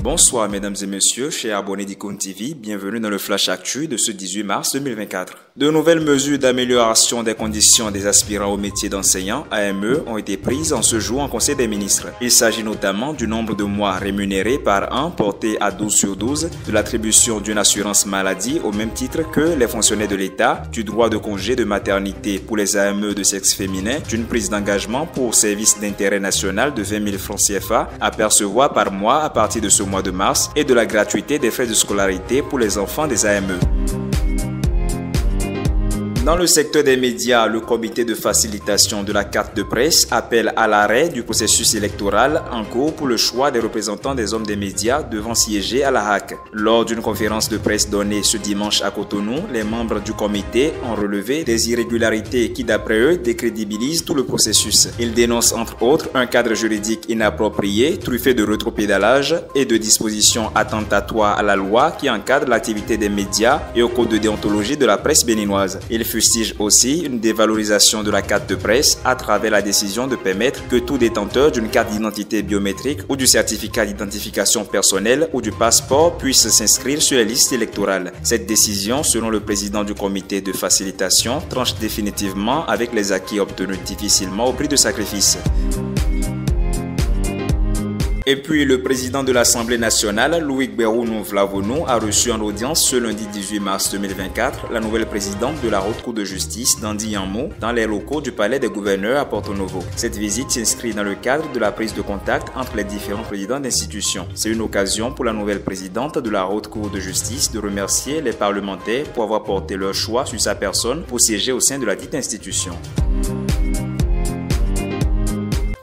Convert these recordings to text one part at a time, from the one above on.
Bonsoir mesdames et messieurs, chers abonnés d'Icône TV, bienvenue dans le Flash Actu de ce 18 mars 2024. De nouvelles mesures d'amélioration des conditions des aspirants au métier d'enseignant, AME, ont été prises en ce jour en Conseil des ministres. Il s'agit notamment du nombre de mois rémunérés par an porté à 12 sur 12, de l'attribution d'une assurance maladie au même titre que les fonctionnaires de l'État, du droit de congé de maternité pour les AME de sexe féminin, d'une prise d'engagement pour service d'intérêt national de 20 000 francs CFA à percevoir par mois à partir de ce mois de mars et de la gratuité des frais de scolarité pour les enfants des AME. Dans le secteur des médias, le comité de facilitation de la carte de presse appelle à l'arrêt du processus électoral en cours pour le choix des représentants des hommes des médias devant siéger à la HAC. Lors d'une conférence de presse donnée ce dimanche à Cotonou, les membres du comité ont relevé des irrégularités qui, d'après eux, décrédibilisent tout le processus. Ils dénoncent entre autres un cadre juridique inapproprié, truffé de rétropédalage et de dispositions attentatoires à la loi qui encadre l'activité des médias et au code de déontologie de la presse béninoise. Ils fustige aussi une dévalorisation de la carte de presse à travers la décision de permettre que tout détenteur d'une carte d'identité biométrique ou du certificat d'identification personnelle ou du passeport puisse s'inscrire sur les listes électorales. Cette décision, selon le président du comité de facilitation, tranche définitivement avec les acquis obtenus difficilement au prix de sacrifices. Et puis, le président de l'Assemblée nationale, Loïc Beronou-Vlavonou, a reçu en audience ce lundi 18 mars 2024 la nouvelle présidente de la Haute Cour de justice, Dandy Yamou, dans les locaux du Palais des gouverneurs à Porto Novo. Cette visite s'inscrit dans le cadre de la prise de contact entre les différents présidents d'institutions. C'est une occasion pour la nouvelle présidente de la Haute Cour de justice de remercier les parlementaires pour avoir porté leur choix sur sa personne pour siéger au sein de la dite institution.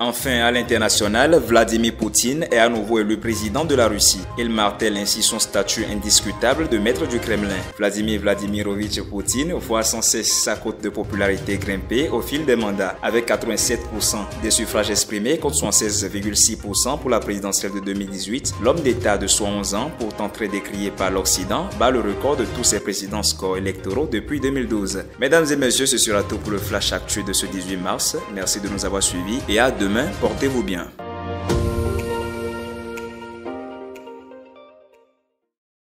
Enfin, à l'international, Vladimir Poutine est à nouveau élu président de la Russie. Il martèle ainsi son statut indiscutable de maître du Kremlin. Vladimir Vladimirovitch Poutine voit sans cesse sa cote de popularité grimper au fil des mandats. Avec 87% des suffrages exprimés contre 76,6% pour la présidentielle de 2018, l'homme d'État de 71 ans, pourtant très décrié par l'Occident, bat le record de tous ses précédents scores électoraux depuis 2012. Mesdames et messieurs, ce sera tout pour le Flash Actu de ce 18 mars. Merci de nous avoir suivis et à demain. Portez-vous bien.